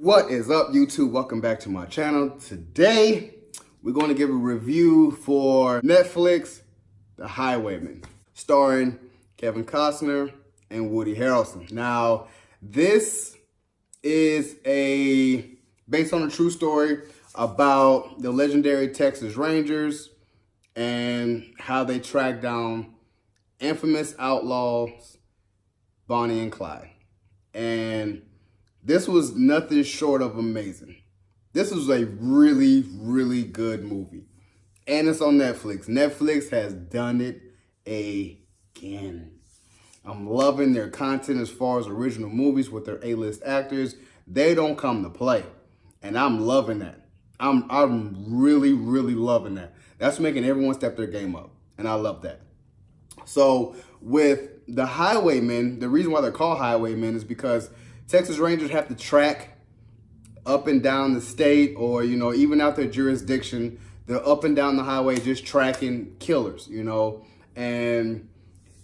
What is up, YouTube? Welcome back to my channel. Today, we're going to give a review for Netflix, The Highwaymen, starring Kevin Costner and Woody Harrelson. Now, this is based on a true story about the legendary Texas Rangers and how they tracked down infamous outlaws Bonnie and Clyde. And this was nothing short of amazing. This was a really, really good movie. And it's on Netflix. Netflix has done it again. I'm loving their content as far as original movies with their A-list actors. They don't come to play. And I'm loving that. I'm really, really loving that. That's making everyone step their game up. And I love that. So with the Highwaymen, the reason why they're called Highwaymen is because Texas Rangers have to track up and down the state, or, even out their jurisdiction. They're up and down the highway just tracking killers, And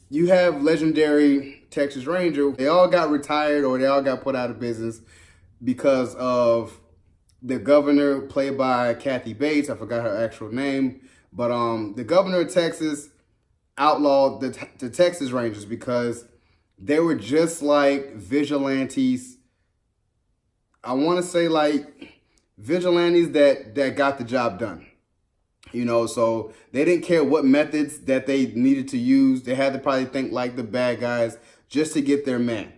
you have legendary Texas Ranger. They all got retired or they all got put out of business because of the governor, played by Kathy Bates. I forgot her actual name. But the governor of Texas outlawed the Texas Rangers because they were just like vigilantes. I want to say like vigilantes that got the job done. So they didn't care what methods that they needed to use. They had to probably think like the bad guys just to get their man.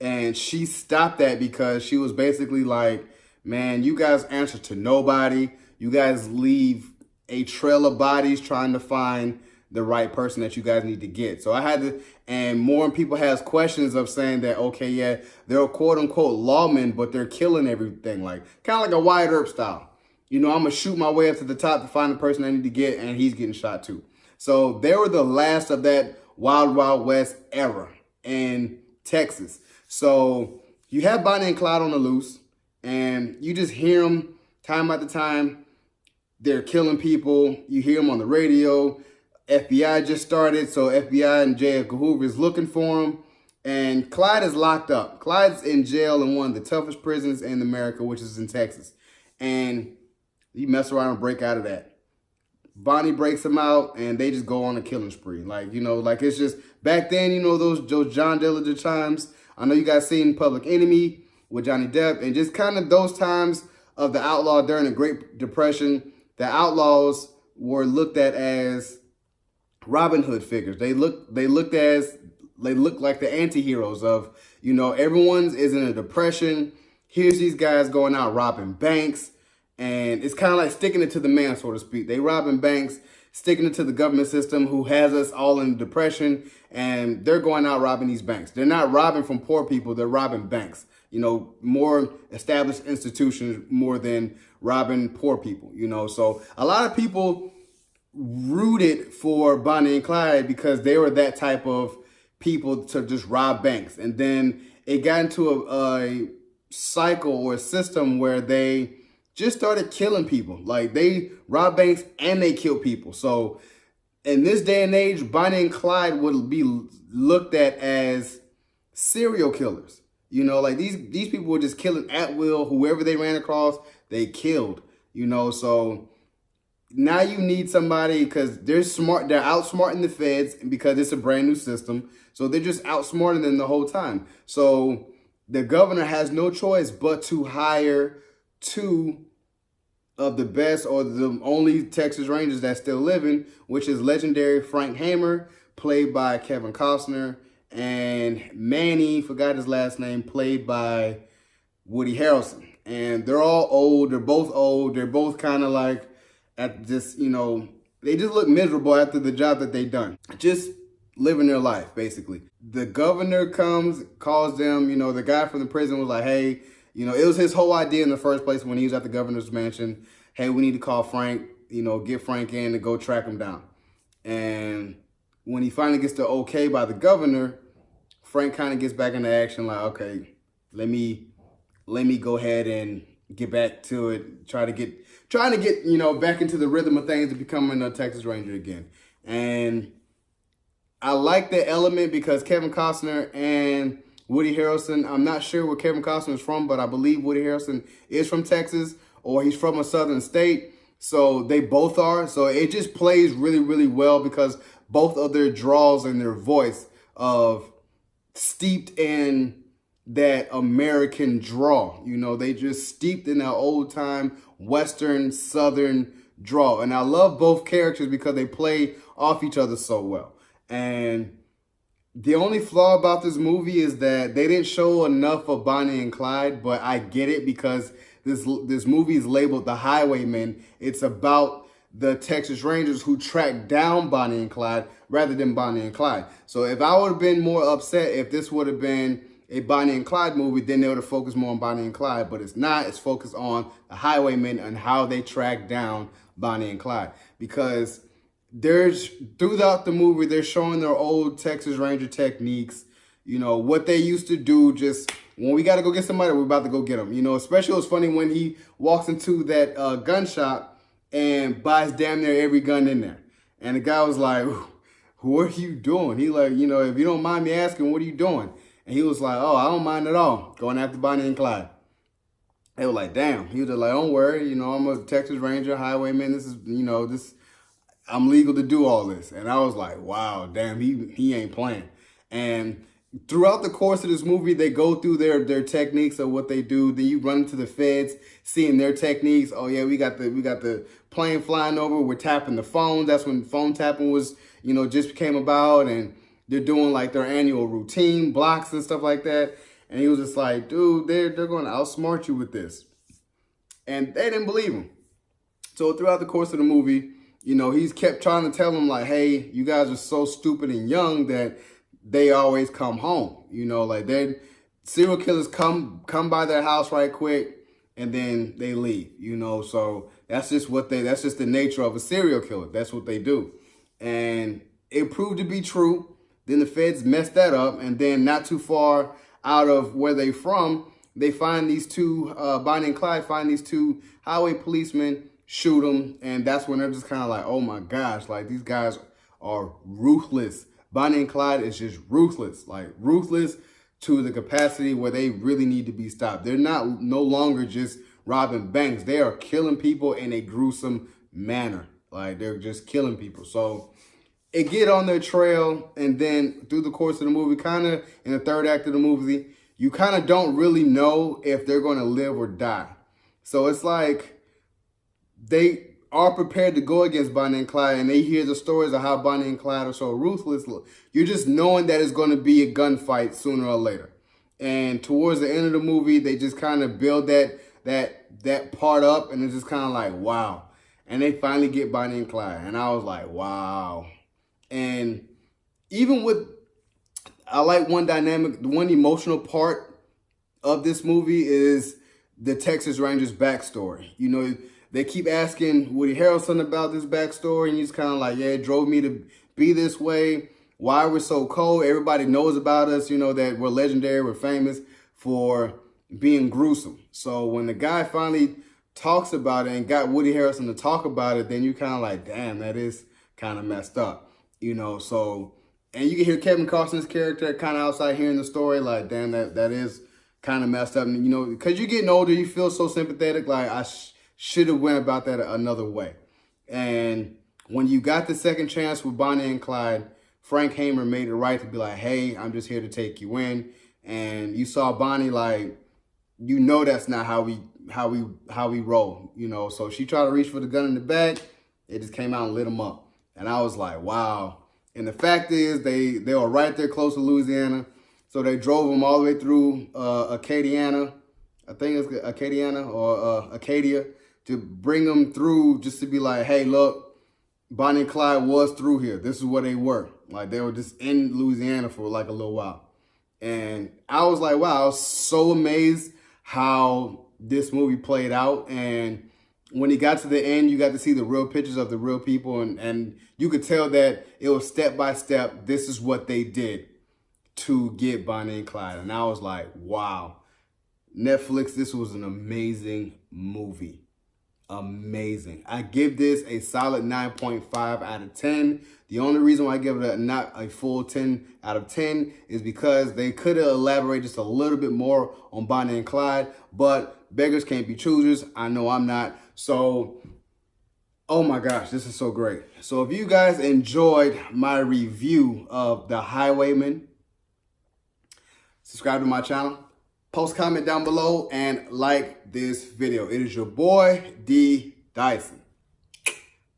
And she stopped that because she was basically like, man, you guys answer to nobody. You guys leave a trail of bodies trying to find the right person that you guys need to get. So I had to, and more people has questions of saying that, okay, yeah, they're quote unquote lawmen, but they're killing everything. Like, kind of like a Wyatt Earp style. I'm going to shoot my way up to the top to find the person I need to get, and he's getting shot too. So they were the last of that Wild Wild West era in Texas. So you have Bonnie and Clyde on the loose, and you just hear them time after time. They're killing people. You hear them on the radio. FBI just started, so FBI and J. Edgar Hoover is looking for him. And Clyde is locked up. Clyde's in jail in one of the toughest prisons in America, which is in Texas. And you mess around and break out of that. Bonnie breaks him out, and they just go on a killing spree. Like it's just, back then, those John Dillinger times. I know you guys seen Public Enemy with Johnny Depp, and just kind of those times of the outlaw during the Great Depression. The outlaws were looked at as Robin Hood figures. They look like the anti-heroes of, everyone's is in a depression. Here's these guys going out robbing banks, and it's kind of like sticking it to the man, so to speak. They robbing banks, sticking it to the government system who has us all in depression, and they're going out robbing these banks. They're not robbing from poor people, they're robbing banks. More established institutions more than robbing poor people, So a lot of people rooted for Bonnie and Clyde because they were that type of people to just rob banks. And then it got into a cycle or a system where they just started killing people. Like, they rob banks and they kill people. So in this day and age, Bonnie and Clyde would be looked at as serial killers. Like these people were just killing at will. Whoever they ran across, they killed, so now you need somebody, because they're smart. They're outsmarting the feds because it's a brand new system. So they're just outsmarting them the whole time. So the governor has no choice but to hire two of the best, or the only Texas Rangers that's still living, which is legendary Frank Hammer, played by Kevin Costner, and Manny, forgot his last name, played by Woody Harrelson. And they're all old. They're both old. They're both kind of like, at just, they just look miserable after the job that they done. Just living their life, basically. The governor comes, calls them, the guy from the prison was like, hey, it was his whole idea in the first place when he was at the governor's mansion. Hey, we need to call Frank, get Frank in to go track him down. And when he finally gets the okay by the governor, Frank kind of gets back into action like, okay, let me go ahead and get back to it, trying to get, back into the rhythm of things and becoming a Texas Ranger again. And I like the element because Kevin Costner and Woody Harrelson, I'm not sure where Kevin Costner is from, but I believe Woody Harrelson is from Texas, or he's from a southern state. So they both are. So it just plays really, really well because both of their draws and their voice of steeped in that American draw. You know, they just steeped in that old time Western Southern draw. And I love both characters because they play off each other so well. And the only flaw about this movie is that they didn't show enough of Bonnie and Clyde, but I get it because this movie is labeled The Highwaymen. It's about the Texas Rangers who tracked down Bonnie and Clyde rather than Bonnie and Clyde. So if I would have been more upset if this would have been a Bonnie and Clyde movie, then they would have focused more on Bonnie and Clyde, but it's not. It's focused on the Highwaymen and how they track down Bonnie and Clyde, because there's throughout the movie, they're showing their old Texas Ranger techniques, you know, what they used to do. Just when we got to go get somebody, we're about to go get them, you know. Especially it was funny when he walks into that gun shop and buys damn near every gun in there. And the guy was like, what are you doing? He like, you know, if you don't mind me asking, what are you doing? And he was like, oh, I don't mind at all, going after Bonnie and Clyde. They were like, damn. He was just like, don't worry, you know, I'm a Texas Ranger, highwayman. This is, you know, I'm legal to do all this. And I was like, wow, damn, he ain't playing. And throughout the course of this movie, they go through their techniques of what they do. Then you run into the feds, seeing their techniques. Oh yeah, we got the plane flying over. We're tapping the phone. That's when phone tapping was, you know, just came about. And they're doing like their annual routine blocks and stuff like that. And he was just like, dude, they're going to outsmart you with this. And they didn't believe him. So throughout the course of the movie, you know, he's kept trying to tell them like, hey, you guys are so stupid and young that they always come home. You know, like serial killers come by their house right quick and then they leave, you know. So that's just that's just the nature of a serial killer. That's what they do. And it proved to be true. Then the feds messed that up. And then not too far out of where they from, they find these two, Bonnie and Clyde find these two highway policemen, shoot them. And that's when they're just kind of like, oh my gosh, like these guys are ruthless. Bonnie and Clyde is just ruthless, like ruthless to the capacity where they really need to be stopped. They're no longer just robbing banks. They are killing people in a gruesome manner. Like they're just killing people. So it get on their trail, and then through the course of the movie, kind of in the third act of the movie, you kind of don't really know if they're going to live or die. So it's like they are prepared to go against Bonnie and Clyde, and they hear the stories of how Bonnie and Clyde are so ruthless. You're just knowing that it's going to be a gunfight sooner or later. And towards the end of the movie, they just kind of build that part up, and it's just kind of like, wow. And they finally get Bonnie and Clyde, and I was like, wow. And even I like one dynamic, one emotional part of this movie is the Texas Rangers backstory. You know, they keep asking Woody Harrelson about this backstory, and he's kind of like, yeah, it drove me to be this way. Why we're so cold. Everybody knows about us, you know, that we're legendary, we're famous for being gruesome. So when the guy finally talks about it and got Woody Harrelson to talk about it, then you kind of like, damn, that is kind of messed up. You know, so, and you can hear Kevin Costner's character kind of outside hearing the story, like, damn, that is kind of messed up. And, you know, because you're getting older, you feel so sympathetic, like, I should have went about that another way. And when you got the second chance with Bonnie and Clyde, Frank Hamer made it right to be like, hey, I'm just here to take you in. And you saw Bonnie, like, you know that's not how we roll, you know. So she tried to reach for the gun in the back. It just came out and lit him up. And I was like, wow. And the fact is, they were right there close to Louisiana. So they drove them all the way through Acadiana. I think it's Acadiana or Acadia, to bring them through just to be like, hey, look, Bonnie and Clyde was through here. This is where they were. Like, they were just in Louisiana for like a little while. And I was like, wow, I was so amazed how this movie played out. And when he got to the end, you got to see the real pictures of the real people. And you could tell that it was step by step. This is what they did to get Bonnie and Clyde. And I was like, wow. Netflix, this was an amazing movie. amazing. I give this a solid 9.5 out of 10. The only reason why I give it not a full 10 out of 10 is because they could have elaborated just a little bit more on Bonnie and Clyde, but beggars can't be choosers. I know I'm not. So, oh my gosh, this is so great. So if you guys enjoyed my review of The Highwaymen, subscribe to my channel, post comment down below, and like this video. It is your boy, D. Dyson.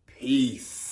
Peace.